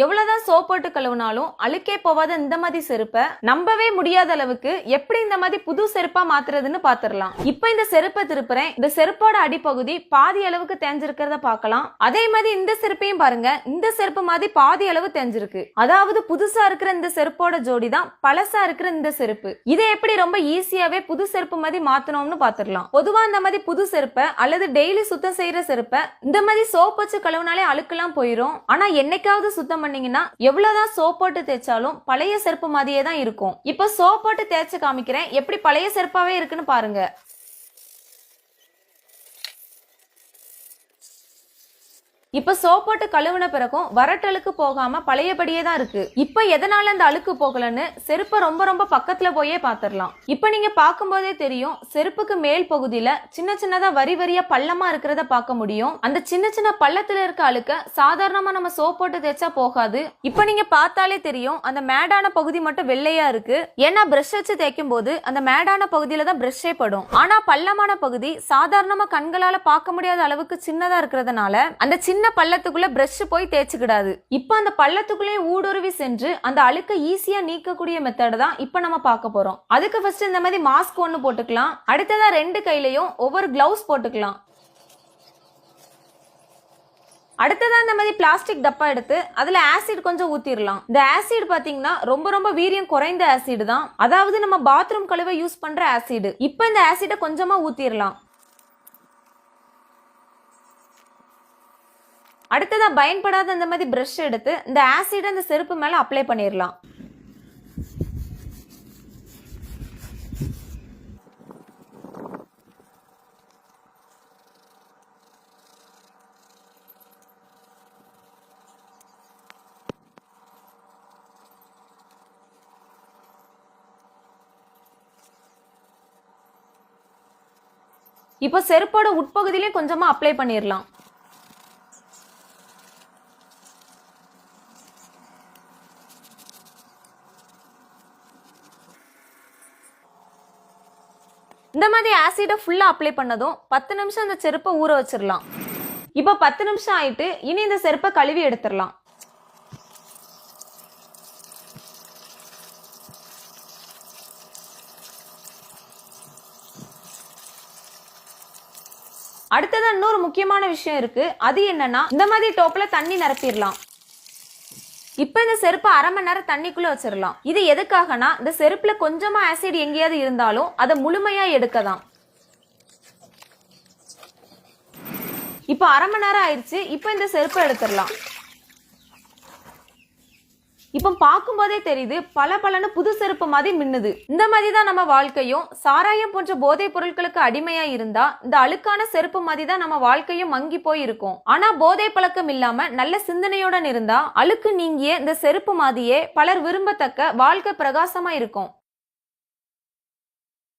எவ்வளவுதான் சோப் போட்டு கழுவினாலும் அழுக்கே போவாத இந்த மாதிரி செருப்பை நம்பவே முடியாத அளவுக்கு எப்படி இந்த மாதிரி புது செருப்பா மாத்துறதுன்னு பாத்துரலாம். இப்ப இந்த செருப்பை திருப்புறேன். இந்த செருப்போட அடிப்பகுதி பாதி அளவுக்கு தேஞ்சிருக்கிறத பார்க்கலாம். அதே மாதிரி இந்த செருப்பையும் பாருங்க, இந்த செருப்பு மாதிரி பாதி அளவு தேஞ்சிருக்கு. அதாவது புதுசா இருக்கிற இந்த செருப்போட ஜோடி தான் பழசா இருக்கிற இந்த செருப்பு. இதை எப்படி ரொம்ப ஈஸியாவே புது செருப்பு மாதிரி மாத்தணும்னு பாத்துரலாம். பொதுவா இந்த மாதிரி புது செருப்பை அல்லது டெய்லி சுத்தம் செய்யற செருப்பை இந்த மாதிரி சோப் வச்சு கழுவினாலே அழுக்கெல்லாம் போயிடும். ஆனா என்னைக்காவது சுத்தம் பண்ணீங்கன்னா எவ்வளவுதான் சோப் போட்டு தேய்ச்சாலும் பழைய செருப்பு மாதிரியே தான் இருக்கும். இப்ப சோப் போட்டு தேய்ச்சு காமிக்கிறேன், எப்படி பழைய செருப்பாவே இருக்குன்னு பாருங்க. இப்ப சோப் போட்டு கழுவுன பிறகும் வரட்டலுக்கு போகாம பழையபடியே தான் இருக்கு. இப்ப எதனால அந்த அழுக்கு போகலன்னு செருப்பை ரொம்ப பக்கத்துல போயே பாத்துரலாம். இப்ப நீங்க பார்க்கும்போதே தெரியும், செருப்புக்கு மேல் பகுதியில சின்ன சின்னதா வரி வரியா பள்ளமா இருக்கிறத பார்க்க முடியும். அந்த சின்ன பள்ளத்துல இருக்க அழுக்க சாதாரணமா நம்ம சோப் போட்டு தேய்ச்சா போகாது. இப்ப நீங்க பார்த்தாலே தெரியும், அந்த மேடான பகுதி மட்டும் வெள்ளையா இருக்கு. ஏன்னா பிரஷ் வச்சு தேய்க்கும் போது அந்த மேடான பகுதியில தான் பிரஷ்ஷே படும். ஆனா பள்ளமான பகுதி சாதாரணமா கண்களால பார்க்க முடியாத அளவுக்கு சின்னதா இருக்கிறதுனால அந்த சின்ன பள்ளத்துக்குள்ள பிரஷ் போய் தேய்ச்சிக்கிடாது. இப்ப அந்த பள்ளத்துக்குள்ளே ஊடுருவி சென்று அந்த அழுக்க ஈஸியா நீக்கக்கூடிய மெத்தட் தான் இப்ப நம்ம பார்க்க போறோம். அதுக்கு ஃபர்ஸ்ட் இந்த மாதிரி மாஸ்க் ஒன்னு போட்டுக்கலாம். அடுத்ததா ரெண்டு கையிலையும் ஒவ்வொரு கிளவுஸ் போட்டுக்கலாம். அடுத்ததா இந்த மாதிரி பிளாஸ்டிக் டப்பா எடுத்து அதுல ஆசிட் கொஞ்சம் ஊத்திரலாம். இந்த ஆசிட் பாத்தீங்கன்னா ரொம்ப வீரியம் குறைந்த ஆசிட் தான், அதாவது நம்ம பாத்ரூம் கழுவ யூஸ் பண்ற ஆசிட். இப்ப இந்த ஆசிட கொஞ்சமா ஊத்திரலாம். அடுத்ததா பயன்படாத இந்த மாதிரி பிரஷ் எடுத்து இந்த ஆசிட் அந்த செருப்பு மேல அப்ளை பண்ணிடலாம். இப்ப செருப்போட உட்பகுதியிலே கொஞ்சமா அப்ளை பண்ணிடலாம். இந்த மாதிரி ஆசிட ஃபுல்லா அப்ளை பண்ணதும் 10 நிமிஷம் இந்த செருப்பை ஊற வச்சிடலாம். இப்ப 10 நிமிஷம் ஆயிட்டு இனி இந்த செருப்பை கழுவி எடுத்துடலாம். அடுத்தது இன்னொரு முக்கியமான விஷயம் இருக்கு. அது என்னன்னா, இந்த மாதிரி டோப்ல தண்ணி நிரப்பிடலாம். இப்ப இந்த செருப்பு அரை மணி நேரம் தண்ணிக்குள்ள வச்சிடலாம். இது எதுக்காகனா, இந்த செருப்புல கொஞ்சமா ஆசிட் எங்கேயாவது இருந்தாலும் அதை முழுமையா எடுக்கதான். இப்ப அரை மணி நேரம் ஆயிடுச்சு. இப்ப இந்த செருப்பை எடுத்துடலாம். இப்ப பார்க்கும் போதே தெரியுது, பல புது செருப்பு மாதிரி மின்னுது. இந்த மாதிரி தான் நம்ம வாழ்க்கையும். சாராயம் போன்ற போதை பொருட்களுக்கு அடிமையா இருந்தா இந்த அழுக்கான செருப்பு மாதிரி தான் நம்ம வாழ்க்கையும் மங்கி போய் இருக்கும். ஆனா போதை பழக்கம் இல்லாம நல்ல சிந்தனையுடன் இருந்தா அழுக்கு நீங்கிய இந்த செருப்பு மாதிரியே பலர் விரும்பத்தக்க வாழ்க்கை பிரகாசமா இருக்கும்.